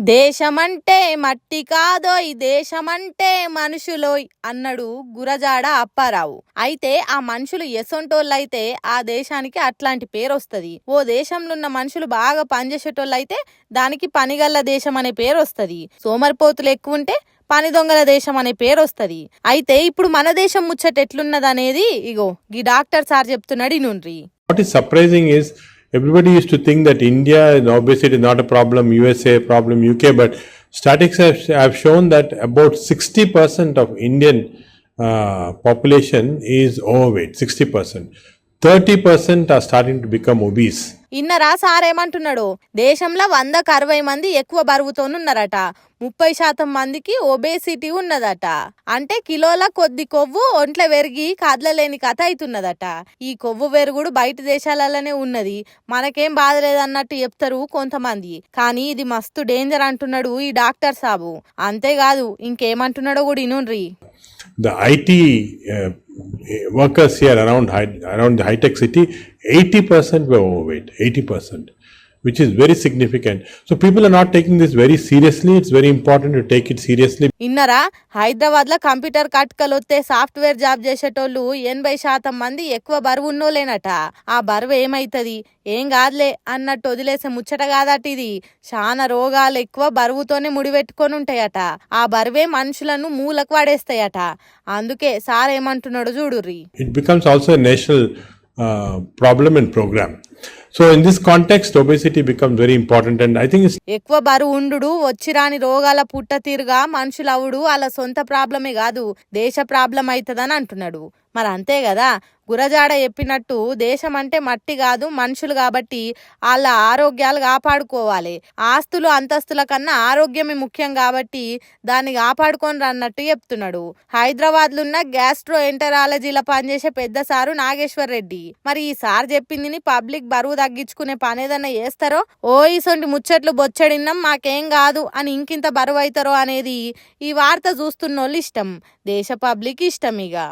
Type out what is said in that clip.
దేశమంటే మట్టి కాదోయ్ దేశమంటే మనుషులోయ్ అన్నాడు గురజాడ అప్పారావు. అయితే ఆ మనుషులు ఎసొంటోళ్ళైతే ఆ దేశానికి అట్లాంటి పేరు వస్తుంది. ఓ దేశంలో ఉన్న మనుషులు బాగా పనిచేసేటోళ్ళైతే దానికి పనిగల్ల దేశం అనే పేరు వస్తుంది. సోమరిపోతులు ఎక్కువ ఉంటే పని దొంగల దేశం అనే పేరు వస్తుంది. అయితే ఇప్పుడు మన దేశం ముచ్చట ఎట్లున్నదనేది ఇగో ఈ డాక్టర్ సార్ చెప్తున్నాడు ఇనుండ్రి. What is surprising is everybody used to think that India and obviously it is not a problem, USA problem, UK, but statistics have shown that about 60% of Indian population is overweight. 60%. 30% are starting to become obese. ఇన్నరా సారేమంటున్నాడు, దేశంలో 100-60 మంది ఎక్కువ బరువుతోనున్నారట, 30% మందికి obesity ఉన్నదట. అంటే కిలోల కొద్ది కొవ్వు ఒంట్ల వెరిగి కదలలేని కథ అవుతున్నదట. ఈ కొవ్వు వెరుగుడు బయట దేశాలలోనే ఉన్నది, మనకేం బాధ లేదన్నట్టు చెప్తారు కొంతమంది. కానీ ఇది మస్తు డేంజర్ అంటున్నాడు ఈ డాక్టర్ సాబు. అంతేకాదు ఇంకేమంటున్నాడో కూడా ఇనుండ్రి. The IT workers here around the high-tech city, 80% were overweight, 80%, which is very significant. So people are not taking this very seriously. It's very important to take it seriously. ఇన్నరా, Hyderabad లో computer కట్కలు వస్తే software job చేసేటోళ్ళు 80% మంది ఎక్కువ బరువు ఉన్నోలేనట. ఆ బరువు ఏమైతుంది, ఏం కాదులే అన్నట్టు వదిలేసే ముచ్చట కాదట ఇది. చాలా రోగాలు ఎక్కువ బరువుతోనే ముడిపెట్టుకొని ఉంటాయట. ఆ బరువే మనుషులను మూలకు పడేస్తాయట. అందుకే సార్ ఏమంటున్నాడు చూడుర్రి. It becomes also a national problem and program. So in this context, obesity becomes very important, and I think it's ఎక్కువ బరువు ఉండు వచ్చిరాని రోగాల పుట్ట తీరుగా మనుషులు అవుడు అలా సొంత ప్రాబ్లమే కాదు, దేశ ప్రాబ్లం అవుతుందని అంటున్నాడు. మరి అంతే కదా, గురజాడ చెప్పినట్టు దేశం అంటే మట్టి కాదు మనుషులు, కాబట్టి వాళ్ళ ఆరోగ్యాలు కాపాడుకోవాలి. ఆస్తులు అంతస్తుల కన్నా ఆరోగ్యమే ముఖ్యం కాబట్టి దాన్ని కాపాడుకొని అన్నట్టు చెప్తున్నాడు. హైదరాబాద్లో ఉన్న గ్యాస్ట్రో ఎంటరాలజీలో పనిచేసే పెద్ద సారు నాగేశ్వర్ రెడ్డి. మరి ఈ సార్ చెప్పింది పబ్లిక్ బరువు తగ్గించుకునే పని ఏదన్నా చేస్తారో, ఓ ఇసొంటి ముచ్చట్లు బొచ్చడిన్నాం మాకేం కాదు అని ఇంకింత బరువు అవుతారో అనేది ఈ వార్త చూస్తున్నోళ్ళు ఇష్టం, దేశ పబ్లిక్ ఇష్టం ఇక.